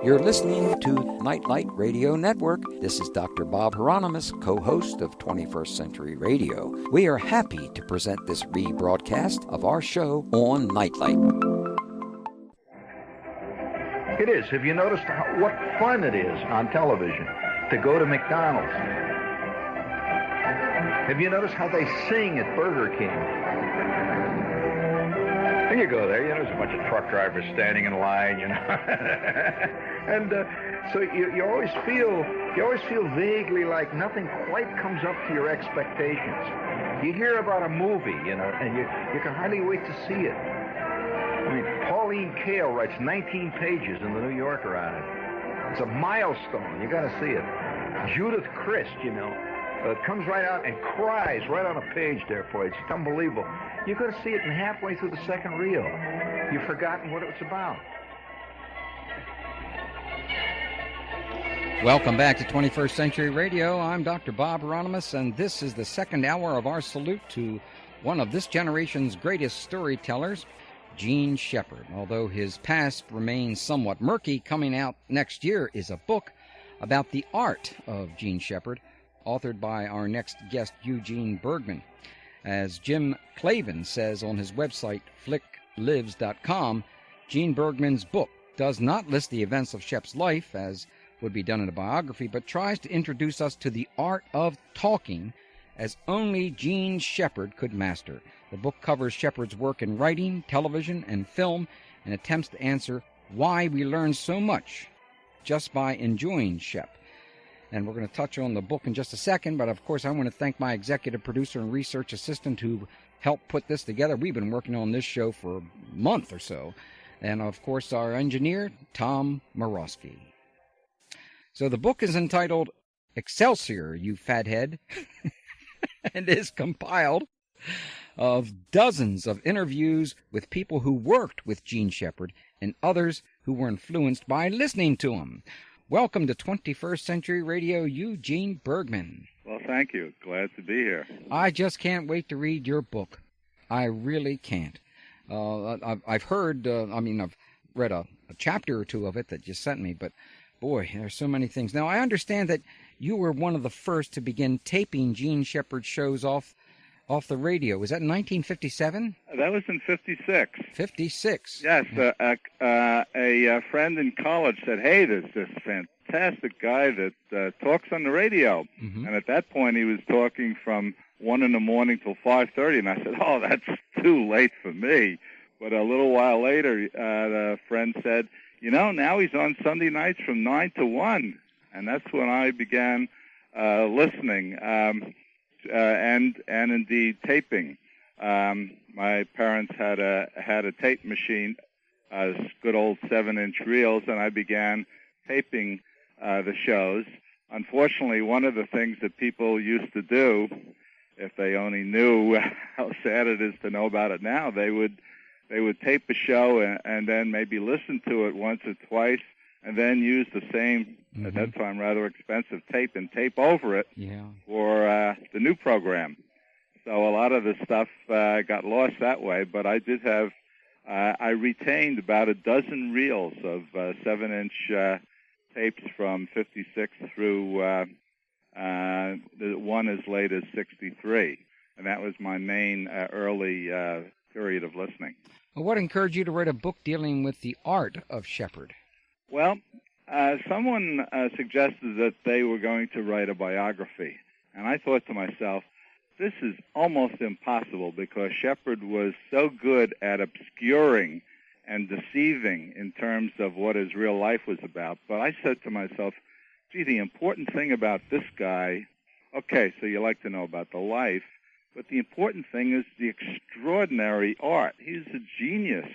You're listening to Nightlight Radio Network. This is Dr. Bob Hieronimus, co-host of 21st Century Radio. We are happy to present this rebroadcast of our show on Nightlight. It is. Have you noticed what fun it is on television to go to McDonald's? Have you noticed how they sing at Burger King? And you go there, there's a bunch of truck drivers standing in line, and so you always feel vaguely like nothing quite comes up to your expectations. You hear about a movie, and you can hardly wait to see it. I mean, Pauline Kael writes 19 pages in the New Yorker on it. It's a milestone. You got to see it. Judith Christ, comes right out and cries right on a page there for you. It's unbelievable. You got to see it, and halfway through the second reel, you've forgotten what it's about. Welcome back to 21st Century Radio. I'm Dr. Bob Hieronimus, and this is the second hour of our salute to one of this generation's greatest storytellers, Jean Shepherd. Although his past remains somewhat murky, coming out next year is a book about the art of Jean Shepherd, authored by our next guest, Eugene Bergman. As Jim Clavin says on his website, flicklives.com, Gene Bergman's book does not list the events of Shep's life, as would be done in a biography, but tries to introduce us to the art of talking as only Jean Shepherd could master. The book covers Shepherd's work in writing, television, and film, and attempts to answer why we learn so much just by enjoying Shep. And we're going to touch on the book in just a second, but of course I want to thank my executive producer and research assistant who helped put this together. We've been working on this show for a month or so. And of course our engineer, Tom Morosky. So the book is entitled Excelsior, You Fathead, and is compiled of dozens of interviews with people who worked with Jean Shepherd and others who were influenced by listening to him. Welcome to 21st Century Radio, Eugene Bergman. Well, thank you. Glad to be here. I just can't wait to read your book. I really can't. I've heard, I've read a chapter or two of it that you sent me, but boy, there's so many things. Now, I understand that you were one of the first to begin taping Jean Shepherd shows off the radio. Was that in 1957? That was in 56. 56. Yes. A friend in college said, hey, there's this fantastic guy that talks on the radio. Mm-hmm. And at that point, he was talking from 1 in the morning till 5:30. And I said, oh, that's too late for me. But a little while later, the friend said, now he's on Sunday nights from 9 to 1. And that's when I began listening. And indeed taping. My parents had a tape machine, good old 7-inch reels, and I began taping the shows. Unfortunately, one of the things that people used to do, if they only knew how sad it is to know about it now, they would tape a show and then maybe listen to it once or twice, and then use the same, at that time, rather expensive tape and tape over it for the new program. So a lot of the stuff got lost that way, but I did have, I retained about a dozen reels of 7-inch tapes from 56 through the one as late as 63. And that was my main early period of listening. Well, what encouraged you to write a book dealing with the art of Shepherd? Well, someone suggested that they were going to write a biography. And I thought to myself, this is almost impossible because Shepherd was so good at obscuring and deceiving in terms of what his real life was about. But I said to myself, gee, the important thing about this guy, okay, so you like to know about the life, but the important thing is the extraordinary art. He's a genius,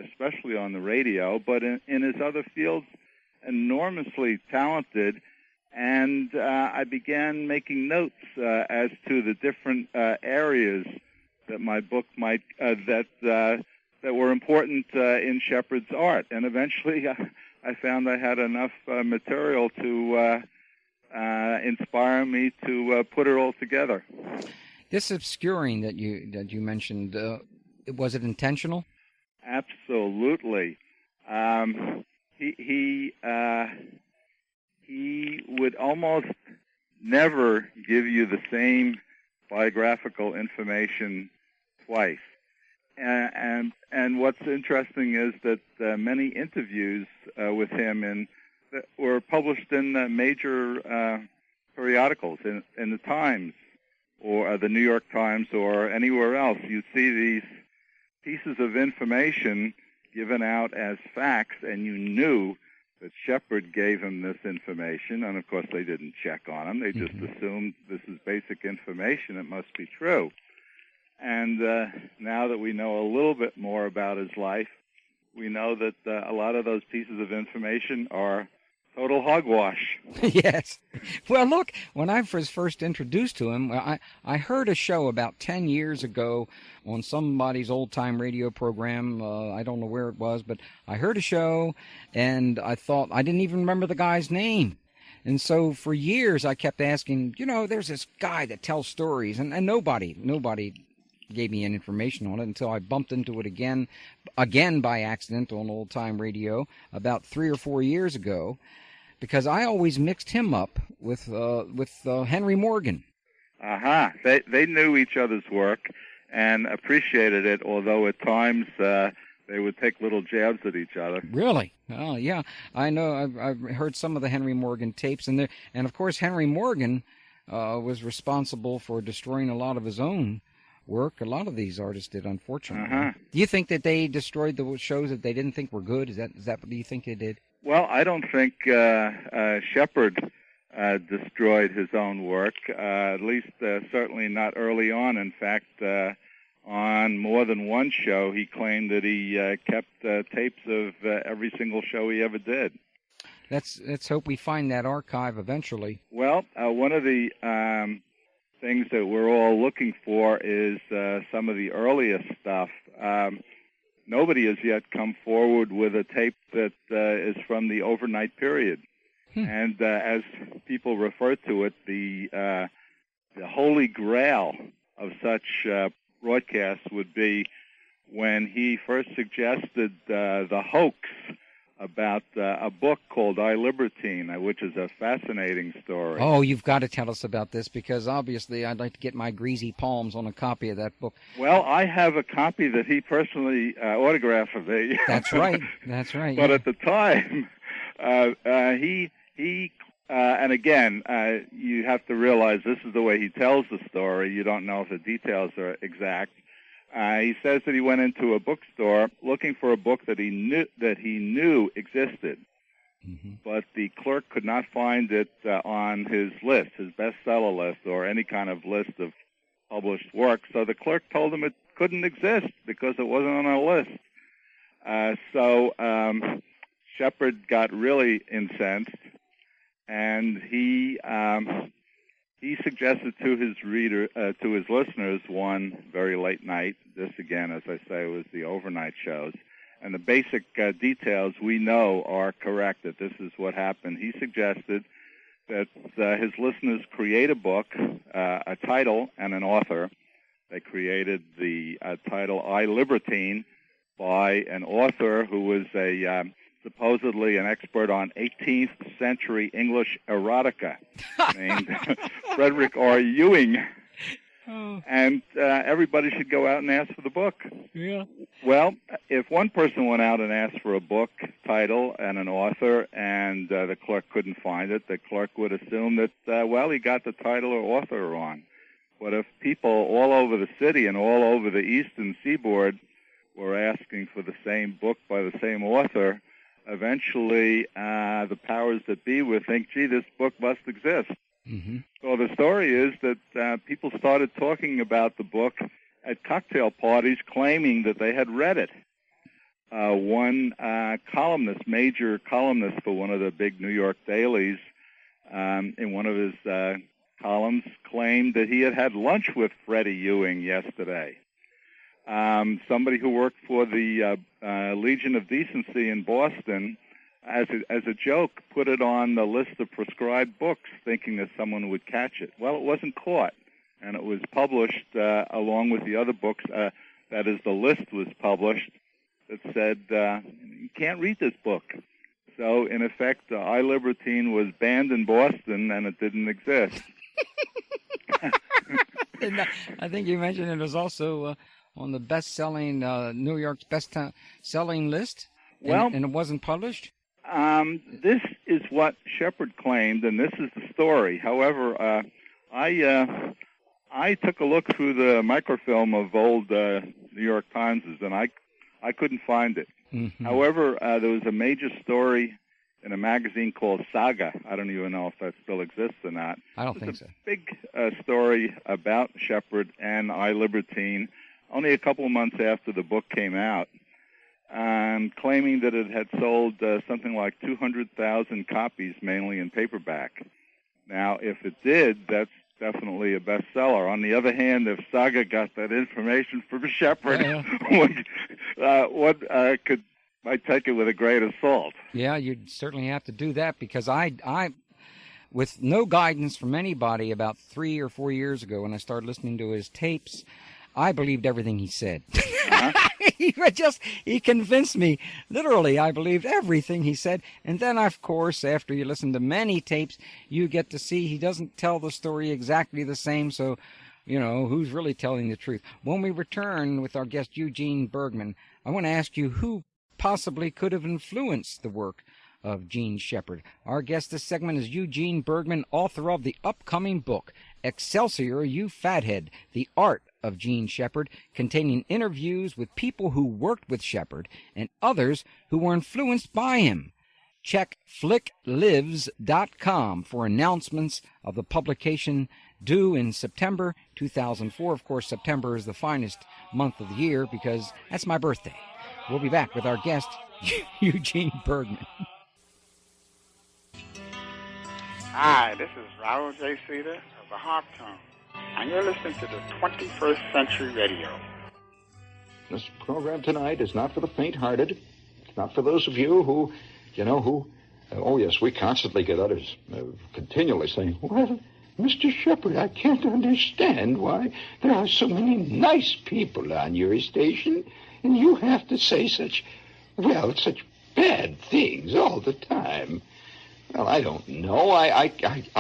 especially on the radio, but in his other fields, enormously talented. And I began making notes as to the different areas that my book might that were important in Shepherd's art. And eventually, I found I had enough material to inspire me to put it all together. This obscuring that you mentioned, was it intentional? Absolutely. he would almost never give you the same biographical information twice. And what's interesting is that many interviews with him were published in major periodicals, in the Times or the New York Times or anywhere else. You see these pieces of information given out as facts, and you knew that Shepard gave him this information, and of course they didn't check on him. They just assumed this is basic information, it must be true. And now that we know a little bit more about his life, we know that a lot of those pieces of information are total hogwash. Yes. Well, look, when I was first introduced to him, I heard a show about 10 years ago on somebody's old-time radio program. I don't know where it was, but I heard a show, and I thought, I didn't even remember the guy's name. And so for years I kept asking, there's this guy that tells stories, and nobody gave me any information on it until I bumped into it again by accident on old-time radio about 3 or 4 years ago, because I always mixed him up with Henry Morgan. They knew each other's work and appreciated it, although at times they would take little jabs at each other. Really? Oh, yeah. I know. I've heard some of the Henry Morgan tapes, and of course Henry Morgan was responsible for destroying a lot of his own work. A lot of these artists did, unfortunately. Do you think that they destroyed the shows that they didn't think were good? Is that what do you think they did? Well, I don't think Shepard destroyed his own work, at least certainly not early on. In fact, on more than one show, he claimed that he kept tapes of every single show he ever did. Let's hope we find that archive eventually. Well, one of the things that we're all looking for is some of the earliest stuff. Nobody has yet come forward with a tape that is from the overnight period. And as people refer to it, the holy grail of such broadcasts would be when he first suggested the hoax about a book called I, Libertine, which is a fascinating story. Oh, you've got to tell us about this, because obviously I'd like to get my greasy palms on a copy of that book. Well, I have a copy that he personally autographed for me. That's right. But at the time, he and again, you have to realize this is the way he tells the story. You don't know if the details are exact. He says that he went into a bookstore looking for a book that he knew existed, but the clerk could not find it on his list, his bestseller list, or any kind of list of published works. So the clerk told him it couldn't exist because it wasn't on a list. So Shepard got really incensed, and he suggested to his listeners one very late night. This, again, as I say, was the overnight shows. And the basic details we know are correct, that this is what happened. He suggested that his listeners create a book, a title, and an author. They created the title I, Libertine, by an author who was supposedly an expert on 18th century English erotica named Frederick R. Ewing. Oh. And everybody should go out and ask for the book. Yeah. Well, if one person went out and asked for a book title and an author, and the clerk couldn't find it, the clerk would assume that, he got the title or author wrong. But if people all over the city and all over the eastern seaboard were asking for the same book by the same author, eventually the powers that be would think, gee, this book must exist. So the story is that people started talking about the book at cocktail parties, claiming that they had read it. One major columnist for one of the big New York dailies, in one of his columns, claimed that he had had lunch with Freddie Ewing yesterday. Somebody who worked for the Legion of Decency in Boston, as a joke, put it on the list of prescribed books, thinking that someone would catch it. Well, it wasn't caught, and it was published along with the other books. That is, the list was published that said, you can't read this book. So, in effect, I Libertine was banned in Boston, and it didn't exist. And I think you mentioned it was also on the best-selling, New York's best-selling list, and it wasn't published? This is what Shepard claimed, and this is the story. However, I took a look through the microfilm of old New York Timeses, and I couldn't find it. Mm-hmm. However, there was a major story in a magazine called Saga. I don't even know if that still exists or not. I don't think so. Big story about Shepard and I Libertine, only a couple of months after the book came out, and claiming that it had sold something like 200,000 copies, mainly in paperback. Now, if it did, that's definitely a bestseller. On the other hand, if Saga got that information from Shepard, I take it with a grain of salt. Yeah, you'd certainly have to do that, because I, with no guidance from anybody about 3 or 4 years ago when I started listening to his tapes, I believed everything he said. He convinced me. Literally, I believed everything he said. And then, of course, after you listen to many tapes, you get to see he doesn't tell the story exactly the same. So, who's really telling the truth? When we return with our guest, Eugene Bergman, I want to ask you who possibly could have influenced the work of Gene Shepard. Our guest this segment is Eugene Bergman, author of the upcoming book, Excelsior, You Fathead, The Art of Gene Shepard, containing interviews with people who worked with Shepard and others who were influenced by him. Check flicklives.com for announcements of the publication due in September 2004. Of course, September is the finest month of the year because that's my birthday. We'll be back with our guest, Eugene Bergman. Hi, this is Raul J. Cedar of the Harp Tone, and you're listening to the 21st Century Radio. This program tonight is not for the faint-hearted. It's not for those of you who, oh yes, we constantly get others continually saying, well, Mr. Shepard, I can't understand why there are so many nice people on your station, and you have to say such bad things all the time. Well, I don't know. I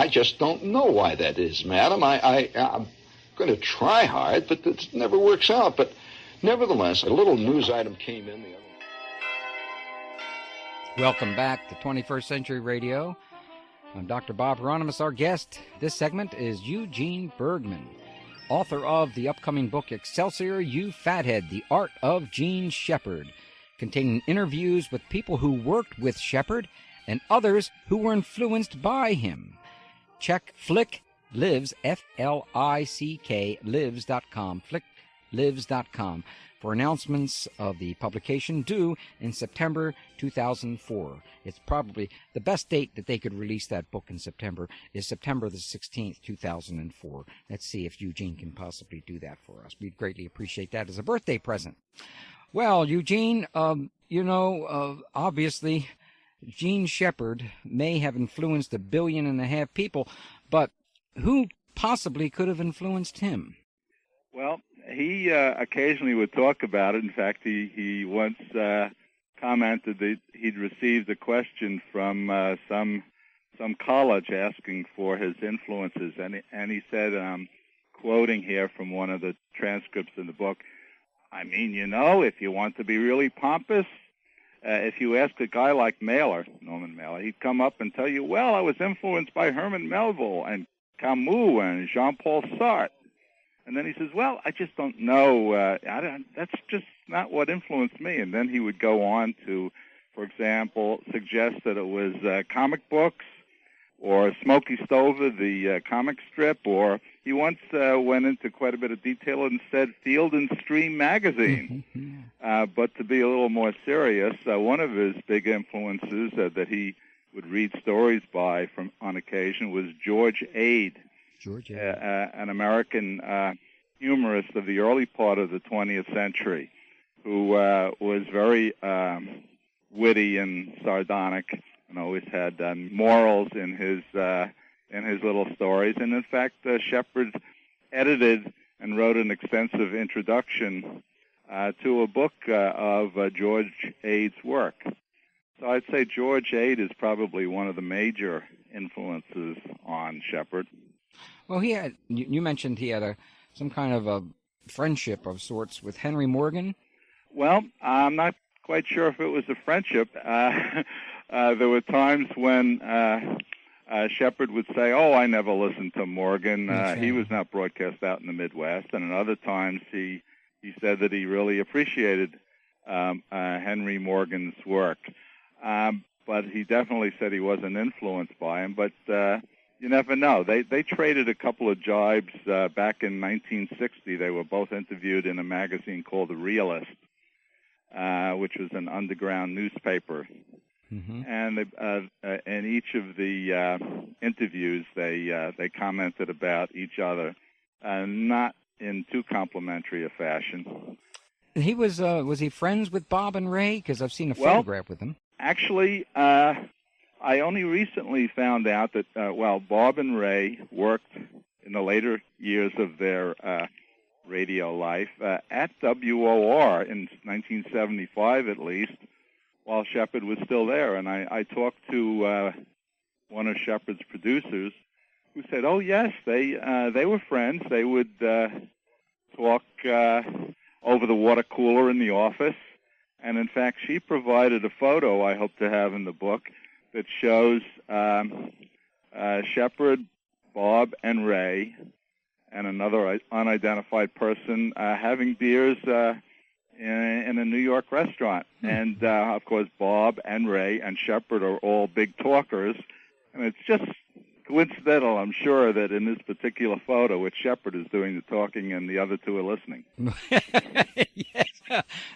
just don't know why that is, madam. I'm going to try hard, but it never works out. But nevertheless, a little news item came in the other. Welcome back to 21st Century Radio. I'm Dr. Bob Hieronimus. Our guest this segment is Eugene Bergman, author of the upcoming book, Excelsior, You Fathead, The Art of Gene Shepard, containing interviews with people who worked with Shepard and others who were influenced by him. Check Flick Lives, F-L-I-C-K, lives.com, flicklives.com, for announcements of the publication due in September 2004. It's probably the best date that they could release that book in September is September the 16th, 2004. Let's see if Eugene can possibly do that for us. We'd greatly appreciate that as a birthday present. Well, Eugene, obviously, Gene Shepard may have influenced 1.5 billion people, but who possibly could have influenced him? Well, he occasionally would talk about it. In fact, he once commented that he'd received a question from some college asking for his influences, and he said, quoting here from one of the transcripts in the book, I mean, if you want to be really pompous, if you ask a guy like Norman Mailer, he'd come up and tell you, well, I was influenced by Herman Melville and Camus and Jean-Paul Sartre. And then he says, well, I just don't know. That's just not what influenced me. And then he would go on to, for example, suggest that it was comic books or Smokey Stover, the comic strip, or he once went into quite a bit of detail and said Field and Stream magazine. But to be a little more serious, one of his big influences that he would read stories by on occasion was George Ade. An American humorist of the early part of the 20th century who was very witty and sardonic and always had morals in his little stories. And in fact, Shepard edited and wrote an extensive introduction to a book of George Ade's work. So I'd say George Ade is probably one of the major influences on Shepard. Well, he had. You mentioned he had some kind of a friendship of sorts with Henry Morgan. Well, I'm not quite sure if it was a friendship. There were times when Shepard would say, "Oh, I never listened to Morgan. He was not broadcast out in the Midwest." And at other times, he said that he really appreciated Henry Morgan's work. But he definitely said he wasn't influenced by him. But you never know. They traded a couple of jibes back in 1960. They were both interviewed in a magazine called The Realist, which was an underground newspaper. Mm-hmm. And in each of the interviews, they commented about each other, not in too complimentary a fashion. He was he friends with Bob and Ray? Because I've seen a photograph with them. Actually, I only recently found out that Bob and Ray worked in the later years of their radio life at WOR in 1975, at least, while Shepard was still there. And I talked to one of Shepard's producers, who said, "Oh yes, they were friends. They would talk over the water cooler in the office." And in fact, she provided a photo I hope to have in the book that shows Shepard, Bob, and Ray, and another unidentified person having beers in a New York restaurant. And, of course, Bob and Ray and Shepard are all big talkers. And it's just coincidental, I'm sure, that in this particular photo, it's Shepard is doing the talking and the other two are listening. Yes.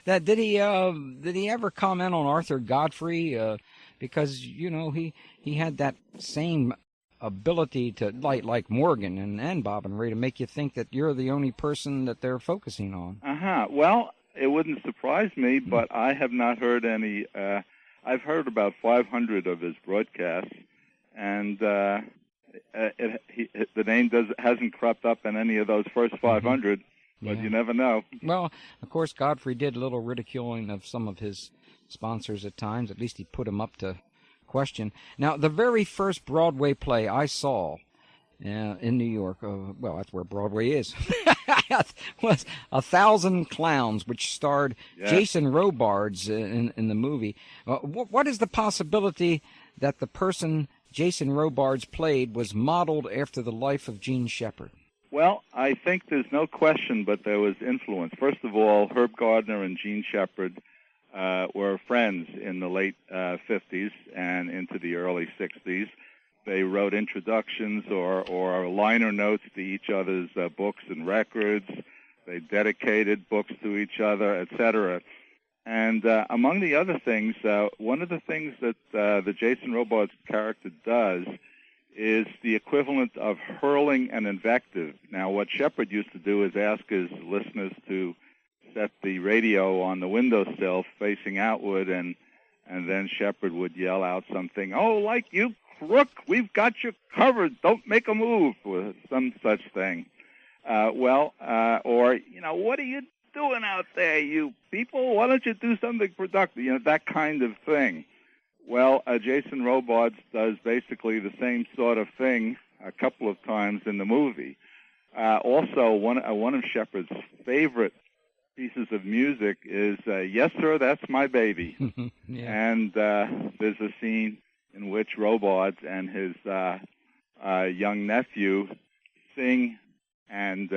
Did he ever comment on Arthur Godfrey? Because, he had that same ability to, like Morgan and Bob and Ray, to make you think that you're the only person that they're focusing on. Well, it wouldn't surprise me, but I have not heard any. I've heard about 500 of his broadcasts, and the name hasn't cropped up in any of those first 500, but you never know. Well, of course, Godfrey did a little ridiculing of some of his sponsors at times. At least he put them up to question. Now, the very first Broadway play I saw in New York, that's where Broadway is, was 1,000 Clowns, which starred Jason Robards in the movie. What is the possibility that the person Jason Robards played was modeled after the life of Gene Shepard? Well, I think there's no question, but there was influence. First of all, Herb Gardner and Gene Shepard were friends in the late 50s and into the early 60s. They wrote introductions or liner notes to each other's books and records. They dedicated books to each other, etc. And among the other things, one of the things that the Jason Robards character does is the equivalent of hurling an invective. Now, what Shepard used to do is ask his listeners to set the radio on the windowsill facing outward, and then Shepard would yell out something, "Oh, like you crook, we've got you covered, don't make a move," or some such thing. Or, what are you doing out there, you people? Why don't you do something productive? That kind of thing. Well, Jason Robards does basically the same sort of thing a couple of times in the movie. Also, one of Shepard's favorite pieces of music is "Yes, Sir, That's My Baby." And there's a scene in which Robards and his young nephew sing and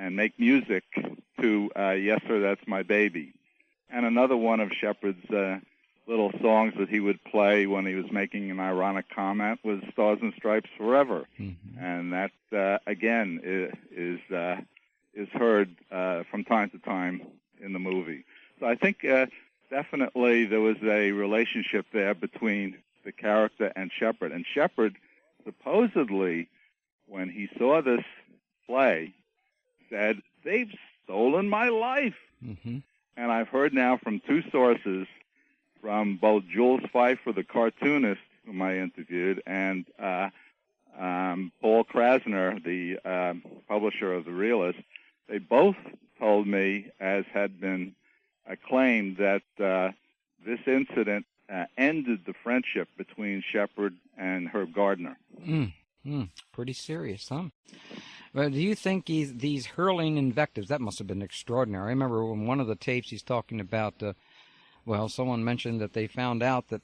make music to "Yes, Sir, That's My Baby." And another one of Shepard's little songs that he would play when he was making an ironic comment was "Stars and Stripes Forever." And that, again, is heard from time to time in the movie. So I think definitely there was a relationship there between the character and Shepard. And Shepard, supposedly, when he saw this play, said, "They've stolen my life." And I've heard now from two sources, from both Jules Pfeiffer, the cartoonist whom I interviewed, and Paul Krasner, the publisher of The Realist. They both told me, as had been claimed, that this incident ended the friendship between Shepard and Herb Gardner. Pretty serious, huh? Well, do you think these hurling invectives, that must have been extraordinary. I remember in one of the tapes he's talking about, someone mentioned that they found out that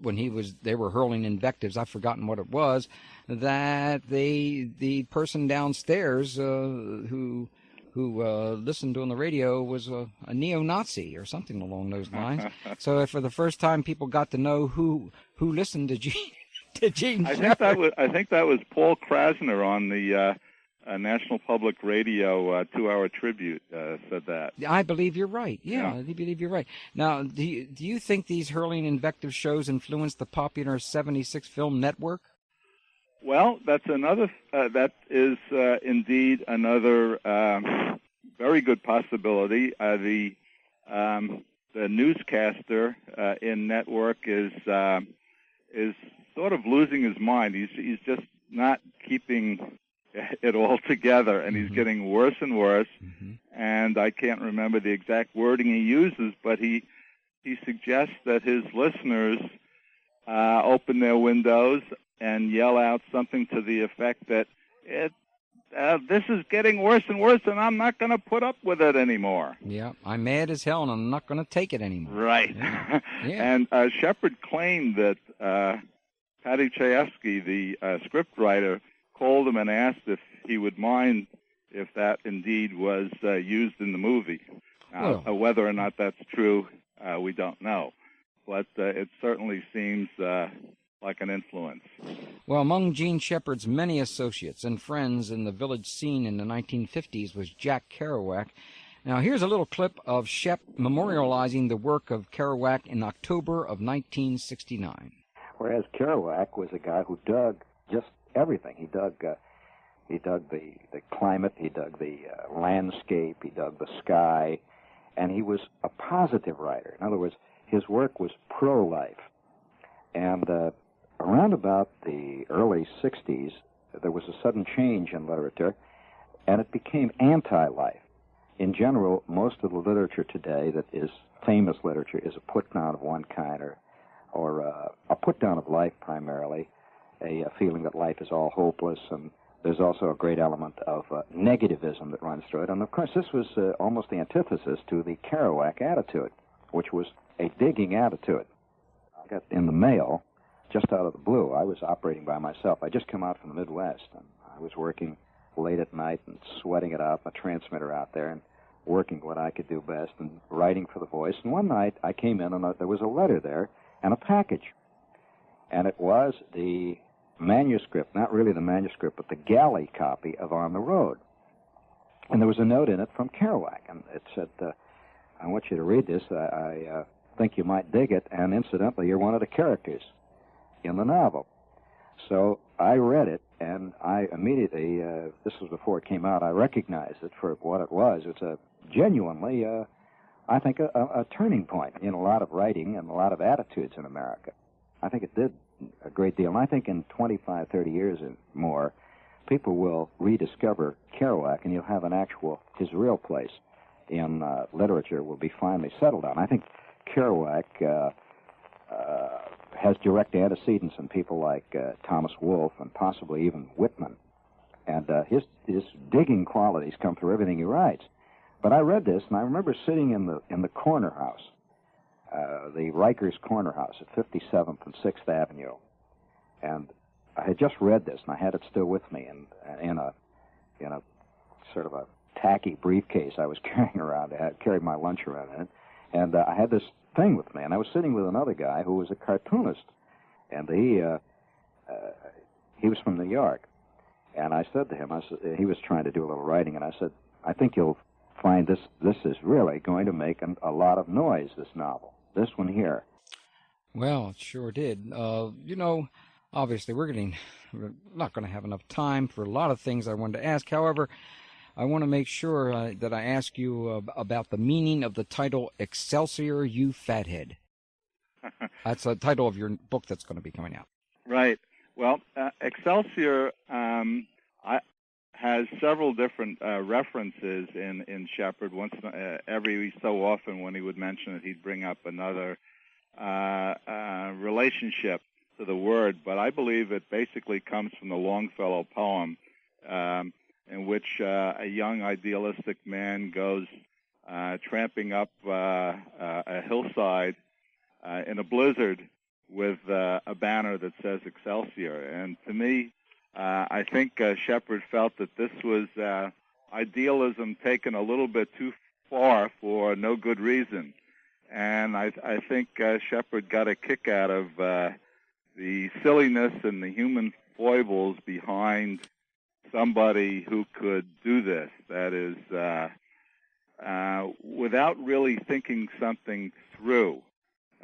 when they were hurling invectives, I've forgotten what it was, that the person downstairs who listened on the radio was a neo-Nazi or something along those lines. So for the first time, people got to know who listened to Gene Shepard. I think that was Paul Krasner on the National Public Radio 2-hour tribute said that. I believe you're right. Yeah, I believe you're right. Now, do you think these hurling invective shows influenced the popular 76 film network? Well, that's another. That is indeed another very good possibility. The newscaster in network is sort of losing his mind. He's just not keeping it all together, and he's getting worse and worse. And I can't remember the exact wording he uses, but he suggests that his listeners open their windows and yell out something to the effect that this is getting worse and worse, and I'm not going to put up with it anymore. Yeah, I'm mad as hell, and I'm not going to take it anymore. Right. Yeah. And Shepard claimed that Paddy Chayefsky, the scriptwriter, called him and asked if he would mind if that indeed was used in the movie. Now, whether or not that's true, we don't know. But it certainly seems like an influence. Well, among Gene Shepard's many associates and friends in the village scene in the 1950s was Jack Kerouac. Now, here's a little clip of Shep memorializing the work of Kerouac in October of 1969. Whereas Kerouac was a guy who dug just everything. He dug the climate, he dug the landscape, he dug the sky, and he was a positive writer. In other words, his work was pro-life. And around about the early 60s, there was a sudden change in literature, and it became anti-life. In general, most of the literature today that is famous literature is a put-down of one kind, or a put-down of life primarily, a feeling that life is all hopeless, and there's also a great element of negativism that runs through it. And, of course, this was almost the antithesis to the Kerouac attitude, which was a digging attitude. I got in the mail, just out of the blue. I was operating by myself. I just come out from the Midwest, and I was working late at night and sweating it out, a transmitter out there, and working what I could do best and writing for the Voice. And one night I came in, and there was a letter there and a package. And it was the manuscript, not really the manuscript, but the galley copy of On the Road. And there was a note in it from Kerouac, and it said, I want you to read this. I think you might dig it, and incidentally, you're one of the characters in the novel. So I read it, and I immediately, this was before it came out, I recognized it for what it was. It's a genuinely, I think, a turning point in a lot of writing and a lot of attitudes in America. I think it did a great deal. And I think in 25, 30 years or more, people will rediscover Kerouac, and you'll have his real place in literature will be finally settled on. I think Kerouac has direct antecedents in people like Thomas Wolfe and possibly even Whitman. And his digging qualities come through everything he writes. But I read this, and I remember sitting in the corner house, the Rikers Corner House at 57th and 6th Avenue. And I had just read this, and I had it still with me in a sort of a tacky briefcase I was carrying around. I carried my lunch around in it. And I had this thing with me, and I was sitting with another guy who was a cartoonist. And he was from New York. And I said to him, he was trying to do a little writing, and I said, I think you'll find this is really going to make a lot of noise, this novel. This one here. Well, it sure did. Obviously we're not going to have enough time for a lot of things I wanted to ask. However, I want to make sure that I ask you about the meaning of the title Excelsior, You Fathead. That's the title of your book that's going to be coming out. Right. Well, Excelsior has several different references in Shepard. Once every so often when he would mention it, he'd bring up another relationship to the word, but I believe it basically comes from the Longfellow poem, in which a young idealistic man goes tramping up a hillside in a blizzard with a banner that says Excelsior. And to me, I think Shepard felt that this was idealism taken a little bit too far for no good reason. And I think Shepard got a kick out of the silliness and the human foibles behind somebody who could do this. That is, without really thinking something through.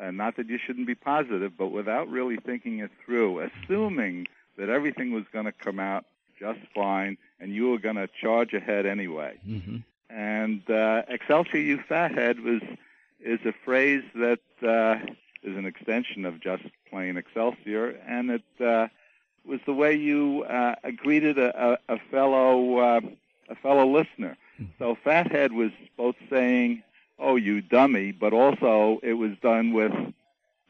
Not that you shouldn't be positive, but without really thinking it through, assuming that everything was going to come out just fine and you were going to charge ahead anyway. Mm-hmm. And Excelsior, you fathead, is a phrase that is an extension of just plain Excelsior, and it was the way you greeted a fellow listener. Mm-hmm. So fathead was both saying, "Oh, you dummy," but also it was done with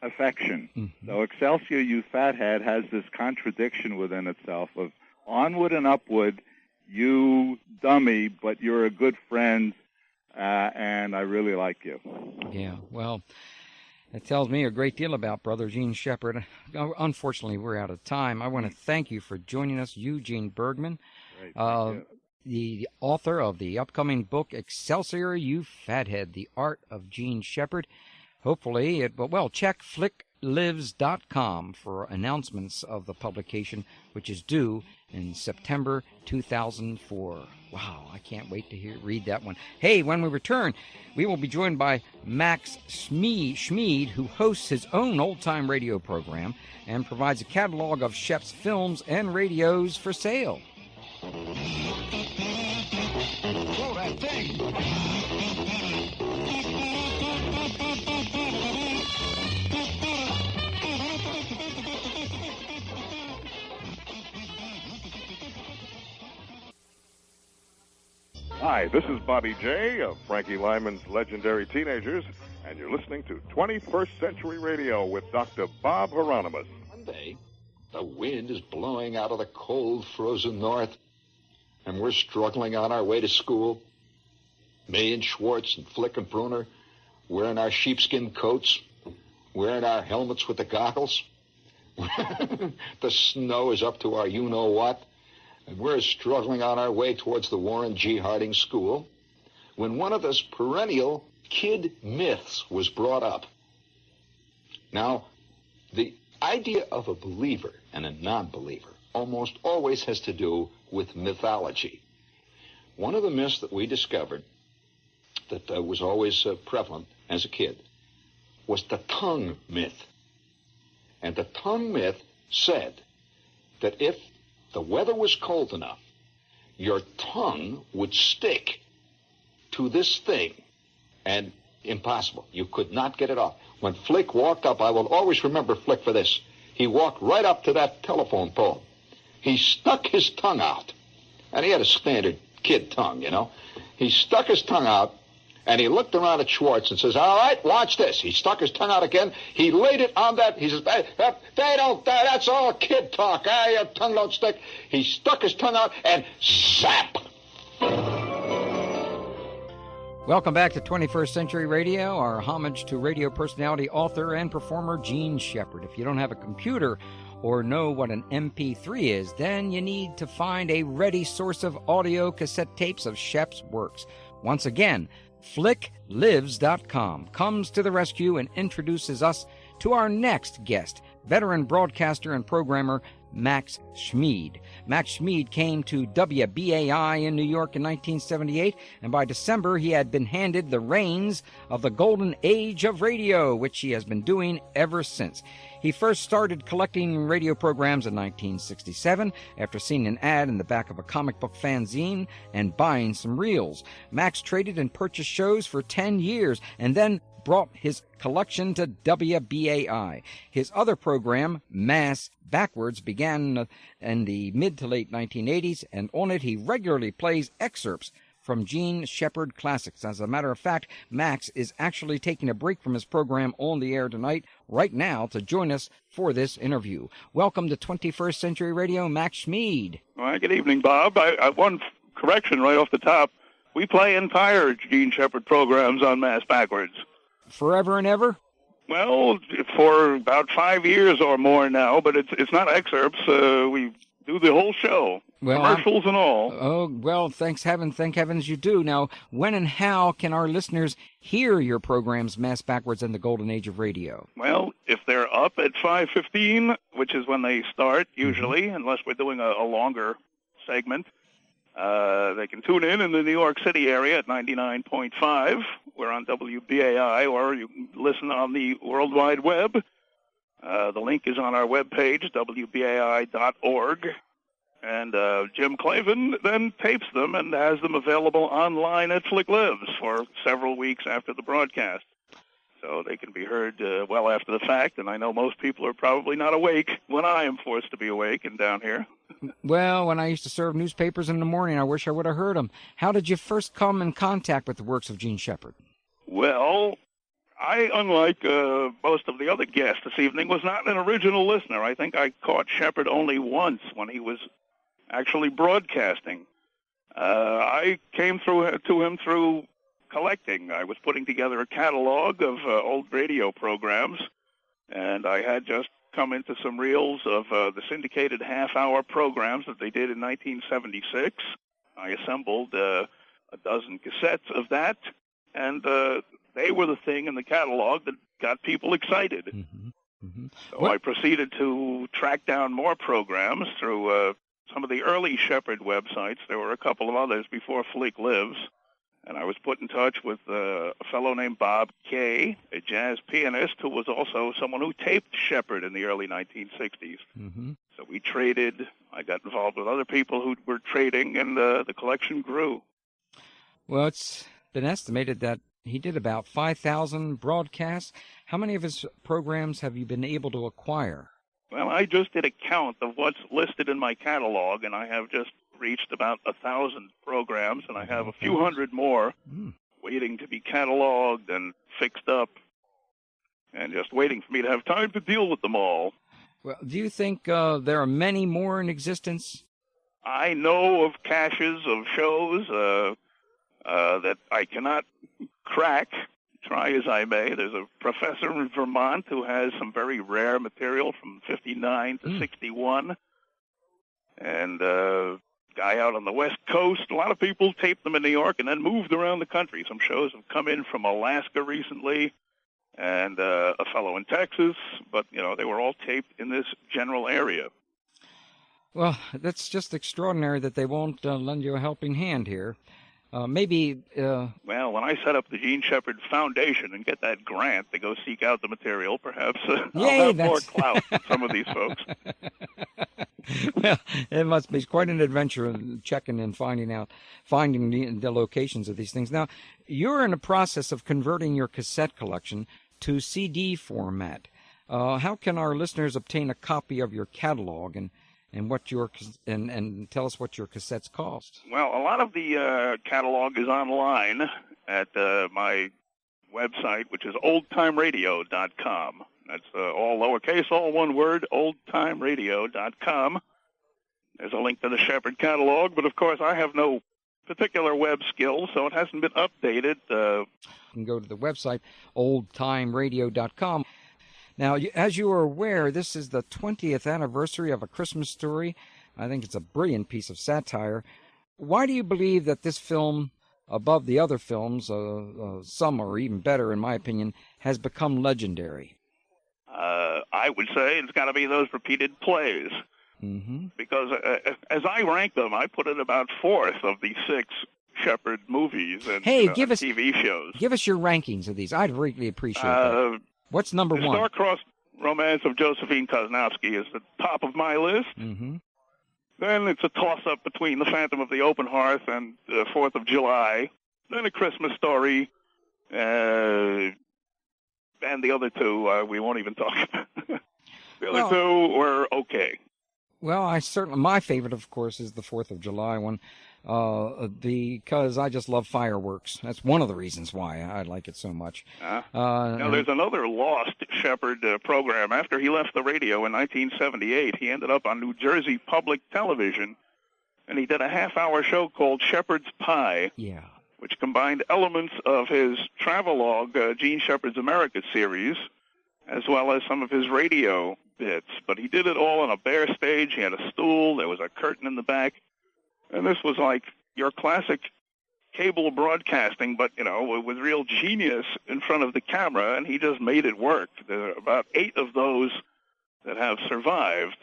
affection. Mm-hmm. So Excelsior, you fathead, has this contradiction within itself of onward and upward, you dummy, but you're a good friend, and I really like you. Yeah, well, that tells me a great deal about Brother Gene Shepard. Unfortunately, we're out of time. I want to thank you for joining us, Eugene Bergman, the author of the upcoming book, Excelsior, You Fathead, The Art of Gene Shepard. Hopefully, check flicklives.com for announcements of the publication, which is due in September 2004. Wow, I can't wait to read that one. Hey, when we return, we will be joined by Max Schmid, who hosts his own old-time radio program and provides a catalog of Shep's films and radios for sale. Whoa, that thing! Hi, this is Bobby J. of Frankie Lyman's Legendary Teenagers, and you're listening to 21st Century Radio with Dr. Bob Hieronimus. One day, the wind is blowing out of the cold, frozen north, and we're struggling on our way to school. Me and Schwartz and Flick and Bruner, wearing our sheepskin coats, wearing our helmets with the goggles. The snow is up to our you-know-what, and we're struggling on our way towards the Warren G. Harding School when one of those perennial kid myths was brought up. Now, the idea of a believer and a non-believer almost always has to do with mythology. One of the myths that we discovered that was always prevalent as a kid was the tongue myth. And the tongue myth said that if the weather was cold enough, your tongue would stick to this thing, and impossible. You could not get it off. When Flick walked up, I will always remember Flick for this. He walked right up to that telephone pole. He stuck his tongue out, and he had a standard kid tongue, you know. He stuck his tongue out, and he looked around at Schwartz and says, "All right, watch this." He stuck his tongue out again. He laid it on that. He says, that's all kid talk. Your tongue don't stick. He stuck his tongue out, and zap. Welcome back to 21st Century Radio, our homage to radio personality, author, and performer Gene Shepard. If you don't have a computer or know what an MP3 is, then you need to find a ready source of audio cassette tapes of Shep's works. Once again, flicklives.com comes to the rescue and introduces us to our next guest, veteran broadcaster and programmer Max Schmid. Max Schmid came to WBAI in New York in 1978, and by December he had been handed the reins of the golden age of radio, which he has been doing ever since. He first started collecting radio programs in 1967 after seeing an ad in the back of a comic book fanzine and buying some reels. Max traded and purchased shows for 10 years and then brought his collection to WBAI. His other program, Mass Backwards, began in the mid to late 1980s, and on it he regularly plays excerpts from Gene Shepherd Classics. As a matter of fact, Max is actually taking a break from his program on the air tonight, right now, to join us for this interview. Welcome to 21st Century Radio, Max Schmid. Well, good evening, Bob. I one correction right off the top. We play entire Gene Shepherd programs on Mass Backwards. Forever and ever? Well, for about 5 years or more now, but it's not excerpts. We do the whole show, commercials and all. Oh, well, thank heavens you do. Now, when and how can our listeners hear your programs, Mass Backwards and the Golden Age of Radio? Well, if they're up at 5:15, which is when they start usually, unless we're doing a longer segment, they can tune in the New York City area at 99.5. We're on WBAI, or you can listen on the World Wide Web. The link is on our webpage, WBAI.org. And Jim Clavin then tapes them and has them available online at Flick Lives for several weeks after the broadcast. So they can be heard well after the fact, and I know most people are probably not awake when I am forced to be awake and down here. Well, when I used to serve newspapers in the morning, I wish I would have heard them. How did you first come in contact with the works of Gene Shepherd? Well, I, unlike most of the other guests this evening, was not an original listener. I think I caught Shepherd only once when he was actually broadcasting. I came to him through collecting. I was putting together a catalog of old radio programs, and I had just come into some reels of the syndicated half-hour programs that they did in 1976. I assembled a dozen cassettes of that, and they were the thing in the catalog that got people excited. So I proceeded to track down more programs through some of the early Shepherd websites. There were a couple of others before Flick Lives. And I was put in touch with a fellow named Bob Kay, a jazz pianist who was also someone who taped Shepherd in the early 1960s. So we traded. I got involved with other people who were trading, and the collection grew. Well, it's been estimated that he did about 5,000 broadcasts. How many of his programs have you been able to acquire? Well, I just did a count of what's listed in my catalog, and I have just reached about 1,000 programs, and I have a few hundred more waiting to be cataloged and fixed up, and just waiting for me to have time to deal with them all. Well, do you think there are many more in existence? I know of caches of shows that I cannot crack, try as I may. There's a professor in Vermont who has some very rare material from 59 to 61, and guy out on the West Coast. A lot of people taped them in New York and then moved around the country. Some shows have come in from Alaska recently, and a fellow in Texas, but, they were all taped in this general area. Well, that's just extraordinary that they won't lend you a helping hand here. Well, when I set up the Gene Shepherd Foundation and get that grant to go seek out the material, perhaps I'll have more clout than some of these folks. Well, it must be quite an adventure checking and finding the locations of these things. Now, you're in the process of converting your cassette collection to CD format. How can our listeners obtain a copy of your catalog and tell us what your cassettes cost? Well, a lot of the catalog is online at my website, which is oldtimeradio.com. That's all lowercase, all one word, oldtimeradio.com. There's a link to the Shepherd catalog, but of course I have no particular web skills, so it hasn't been updated. You can go to the website, oldtimeradio.com. Now, as you are aware, this is the 20th anniversary of A Christmas Story. I think it's a brilliant piece of satire. Why do you believe that this film, above the other films, some are even better in my opinion, has become legendary? I would say it's got to be those repeated plays. Because as I rank them, I put it about fourth of the 6 Shepherd movies and TV shows. Give us your rankings of these. I'd really appreciate that. What's number one? The Star-Crossed Romance of Josephine Kosnowski is the top of my list. Then it's a toss-up between The Phantom of the Open Hearth and 4th of July. Then A Christmas Story. And the other two, we won't even talk about. The other two were okay. Well, my favorite, of course, is the 4th of July one. because I just love fireworks. That's one of the reasons why I like it so much. Now, there's another lost Shepard program. After he left the radio in 1978, he ended up on New Jersey Public Television, and he did a half-hour show called Shepard's Pie, which combined elements of his travelogue, Gene Shepard's America series, as well as some of his radio bits. But he did it all on a bare stage. He had a stool. There was a curtain in the back. And this was like your classic cable broadcasting, but, with real genius in front of the camera, and he just made it work. There are about 8 of those that have survived.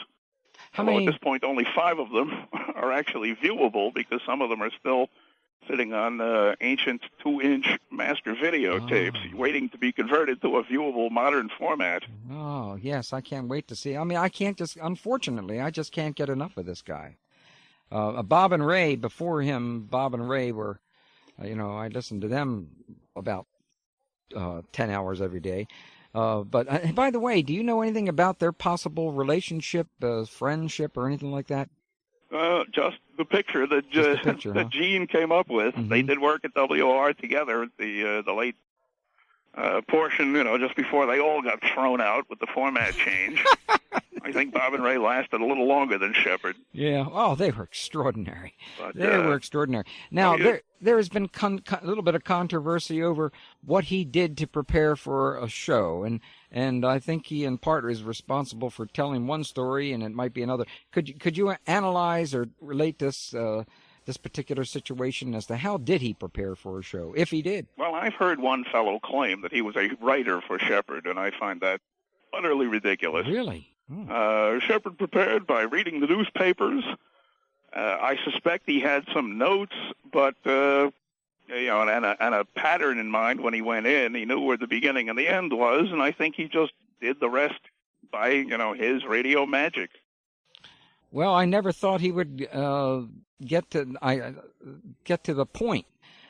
Although at this point, only 5 of them are actually viewable because some of them are still sitting on ancient 2-inch master videotapes, waiting to be converted to a viewable modern format. Oh, yes, I can't wait to see. I mean, unfortunately, I just can't get enough of this guy. Bob and Ray, before him, Bob and Ray were, I listened to them about 10 hours every day. But by the way, do you know anything about their possible relationship, friendship, or anything like that? Just the picture that Gene came up with. Mm-hmm. They did work at WR together at the late portion, just before they all got thrown out with the format change. I think Bob and Ray lasted a little longer than Shepard. Yeah. Oh, they were extraordinary. They were extraordinary. Now, there has been a little bit of controversy over what he did to prepare for a show, and I think he in part is responsible for telling one story, and it might be another. Could you analyze or relate this particular situation as to how did he prepare for a show, if he did? Well, I've heard one fellow claim that he was a writer for Shepard, and I find that utterly ridiculous. Really? Shepard prepared by reading the newspapers. I suspect he had some notes, but and a pattern in mind when he went in. He knew where the beginning and the end was, and I think he just did the rest by his radio magic. Well, I never thought he would get to the point.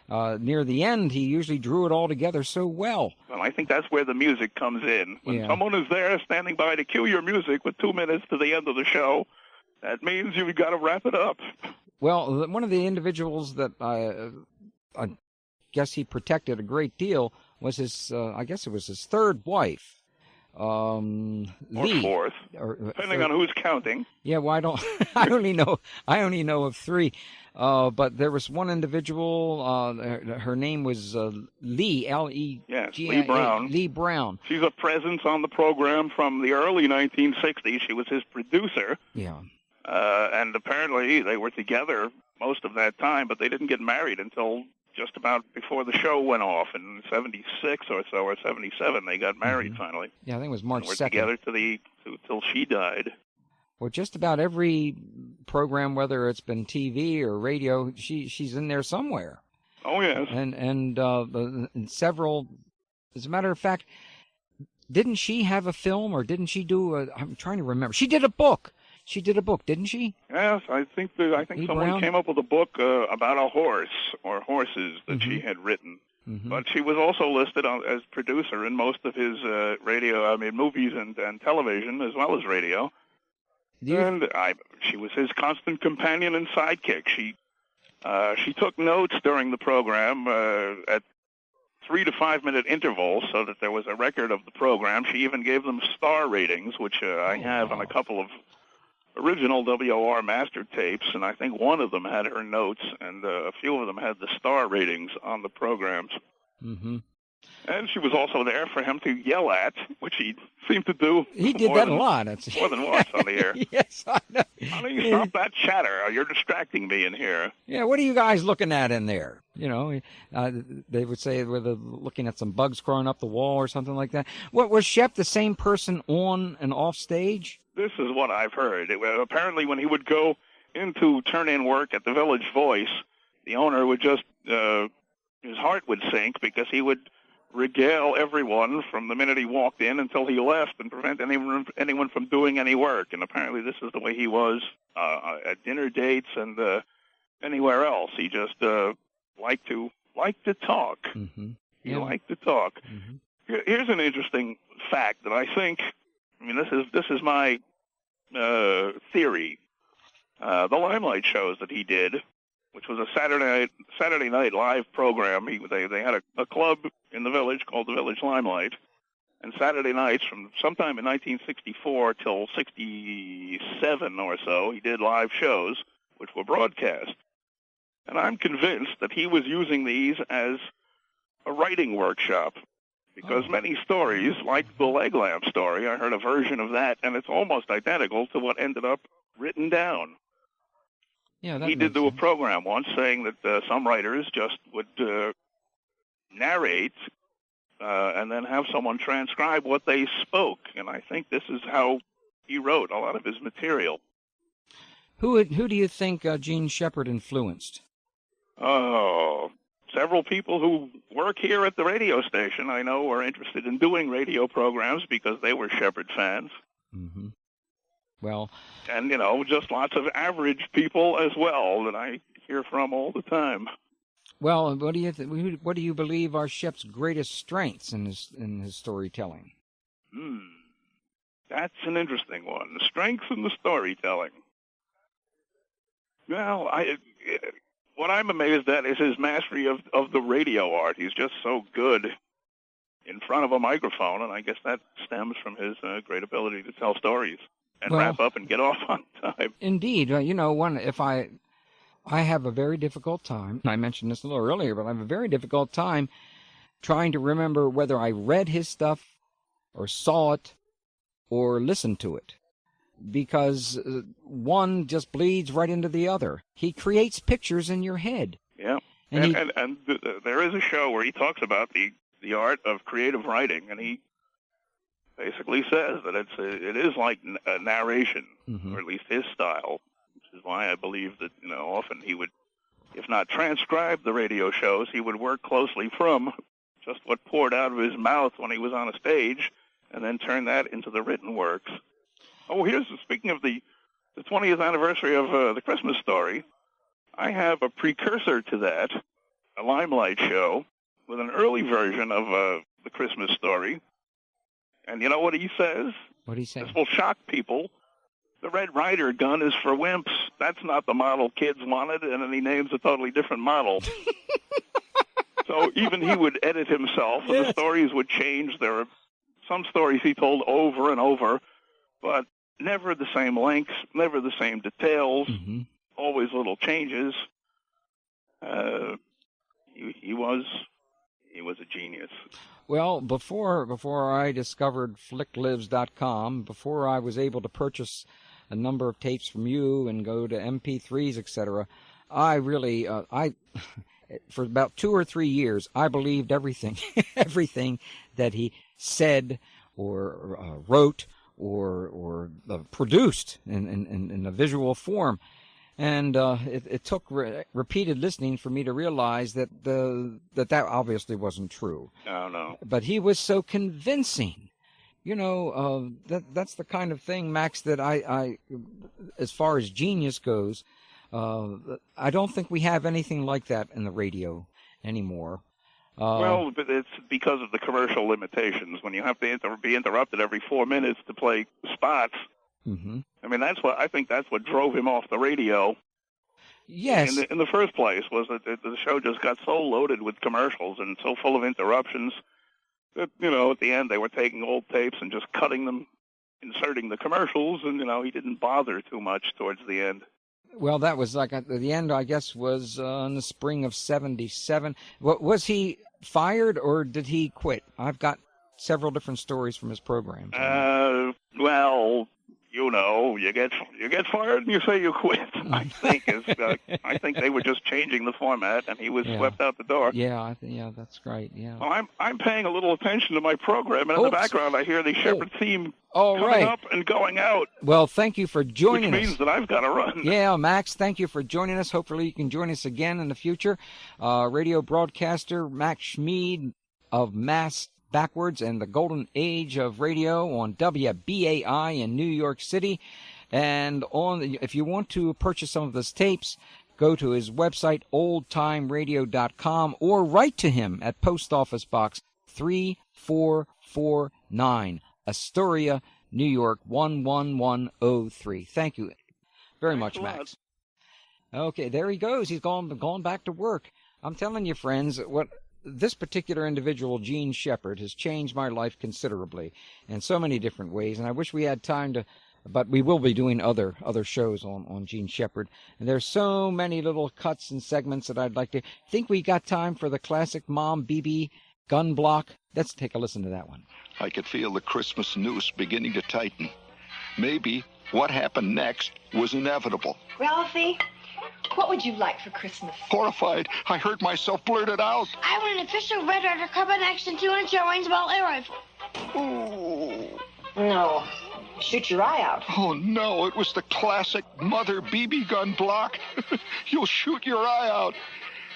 Near the end, he usually drew it all together so well. Well, I think that's where the music comes in. When someone is there standing by to cue your music with 2 minutes to the end of the show, that means you've got to wrap it up. Well, one of the individuals that I guess he protected a great deal was his, I guess it was his third wife. Or Lee, fourth, depending on who's counting. Yeah, well, I only know of 3. But there was one individual. Her name was Lee, L-E. Yes, Lee Brown. Lee Brown. She's a presence on the program from the early 1960s. She was his producer. Yeah. And apparently they were together most of that time, but they didn't get married until just about before the show went off in 76 or so, or 77. They got married finally. Yeah, I think it was March 2nd. We're together till she died. Well, just about every program, whether it's been TV or radio, she's in there somewhere. Oh, yes. And several, as a matter of fact, didn't she have a film, or didn't she do I'm trying to remember. She did a book. She did a book, didn't she? Yes, I think someone came up with a book about a horse or horses that she had written. Mm-hmm. But she was also listed as producer in most of his movies and television, as well as radio. She was his constant companion and sidekick. She took notes during the program at 3 to 5 minute intervals, so that there was a record of the program. She even gave them star ratings, which I have on a couple of original WOR master tapes, and I think one of them had her notes, and a few of them had the star ratings on the programs. Mm-hmm. And she was also there for him to yell at, which he seemed to do. He did that a lot. More than once on the air. Yes, I know. Honey, stop that chatter. You're distracting me in here. Yeah, what are you guys looking at in there? They would say whether looking at some bugs crawling up the wall or something like that. What, was Shep the same person on and off stage? This is what I've heard. Apparently when he would go in to turn in work at the Village Voice, the owner would just, his heart would sink, because he would regale everyone from the minute he walked in until he left, and prevent anyone from doing any work. And apparently this is the way he was at dinner dates and anywhere else. He just liked to talk. Mm-hmm. He liked to talk. Mm-hmm. Here's an interesting fact that I think, this is my theory. The Limelight shows that he did which was a Saturday night live program. They had a club in the village called the Village Limelight, and Saturday nights from sometime in 1964 till 67 or so, he did live shows which were broadcast. And I'm convinced that he was using these as a writing workshop, because many stories, like the leg lamp story, I heard a version of that, and it's almost identical to what ended up written down. Yeah, he did do a program once saying that some writers just would narrate and then have someone transcribe what they spoke, and I think this is how he wrote a lot of his material. Who do you think Gene Shepard influenced? Oh, several people who work here at the radio station, I know, are interested in doing radio programs because they were Shepard fans. Mm-hmm. Well, and, just lots of average people as well that I hear from all the time. Well, what do you believe are Shep's greatest strengths in his storytelling? That's an interesting one. The strengths in the storytelling. Well, what I'm amazed at is his mastery of the radio art. He's just so good in front of a microphone, and I guess that stems from his great ability to tell stories and wrap up and get off on time. Indeed. If I have a very difficult time, I mentioned this a little earlier, but I have a very difficult time trying to remember whether I read his stuff or saw it or listened to it, because one just bleeds right into the other. He creates pictures in your head. Yeah, and there is a show where he talks about the art of creative writing, and he basically says that it is like a narration, or at least his style, which is why I believe that often he would, if not transcribe the radio shows, he would work closely from just what poured out of his mouth when he was on a stage, and then turn that into the written works. Oh, speaking of the 20th anniversary of the Christmas Story, I have a precursor to that, a Limelight show, with an early version of the Christmas Story. And you know what he says? What do he say? This will shock people. The Red Ryder gun is for wimps. That's not the model kids wanted, and then he names a totally different model. So even he would edit himself, and the stories would change. There are some stories he told over and over, but never the same lengths, never the same details, always little changes. He was a genius. Well, before I discovered flicklives.com, before I was able to purchase a number of tapes from you and go to MP3s, etc., I really, for about 2 or 3 years, I believed everything, everything that he said or wrote or produced in a visual form. And it took repeated listening for me to realize that that obviously wasn't true. No. But he was so convincing. That's the kind of thing, Max, that I as far as genius goes, I don't think we have anything like that in the radio anymore. Well, but it's because of the commercial limitations. When you have to be interrupted every 4 minutes to play spots. I mean, I think that's what drove him off the radio. Yes. In the first place, was that the show just got so loaded with commercials and so full of interruptions that, at the end they were taking old tapes and just cutting them, inserting the commercials, and, he didn't bother too much towards the end. Well, that was like at the end, I guess, was in the spring of 77. Was he fired or did he quit? I've got several different stories from his program. Well, you get fired and you say you quit. I think they were just changing the format, and he was swept out the door. Yeah, that's right. Yeah. Well, I'm paying a little attention to my program, and in the background I hear the Shepard theme coming up and going out. Well, thank you for joining us. Which means that I've got to run. Yeah, Max, thank you for joining us. Hopefully you can join us again in the future. Radio broadcaster Max Schmid of Mass Backwards and the Golden Age of Radio on WBAI in New York City. And if you want to purchase some of his tapes, go to his website, oldtimeradio.com, or write to him at Post Office Box 3449, Astoria, New York 11103. Thank you very much, Max. Okay, there he goes. He's gone back to work. I'm telling you, friends, what this particular individual, Gene Shepard, has changed my life considerably in so many different ways. And I wish we had time to, but we will be doing other shows on Gene Shepard. And there's so many little cuts and segments that I'd like to. Think we got time for the classic Mom BB gun block? Let's take a listen to that one. I could feel the Christmas noose beginning to tighten. Maybe what happened next was inevitable. Ralphie, what would you like for Christmas? Horrified, I heard myself blurt it out. I want an official Red Ryder Carbine Action 200 range ball air rifle. Oh. No. Shoot your eye out. Oh, no, it was the classic Mother BB gun block. You'll shoot your eye out.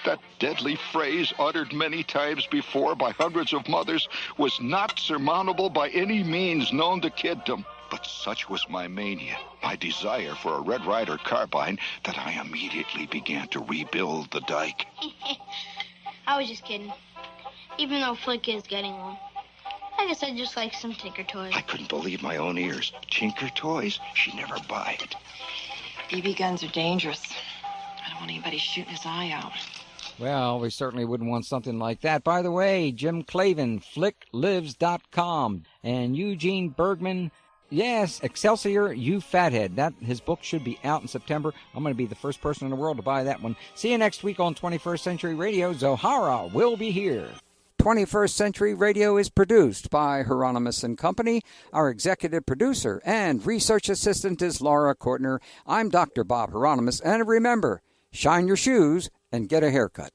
That deadly phrase, uttered many times before by hundreds of mothers, was not surmountable by any means known to kiddom. But such was my mania, my desire for a Red Ryder carbine, that I immediately began to rebuild the dike. I was just kidding. Even though Flick is getting one. I guess I just like some Tinker toys. I couldn't believe my own ears. Tinker toys? She'd never buy it. BB guns are dangerous. I don't want anybody shooting his eye out. Well, we certainly wouldn't want something like that. By the way, Jim Clavin, flicklives.com, and Eugene Bergman, yes, Excelsior, You Fathead. His book should be out in September. I'm going to be the first person in the world to buy that one. See you next week on 21st Century Radio. Zohara will be here. 21st Century Radio is produced by Hieronimus and Company. Our executive producer and research assistant is Laura Kortner. I'm Dr. Bob Hieronimus, and remember, shine your shoes and get a haircut.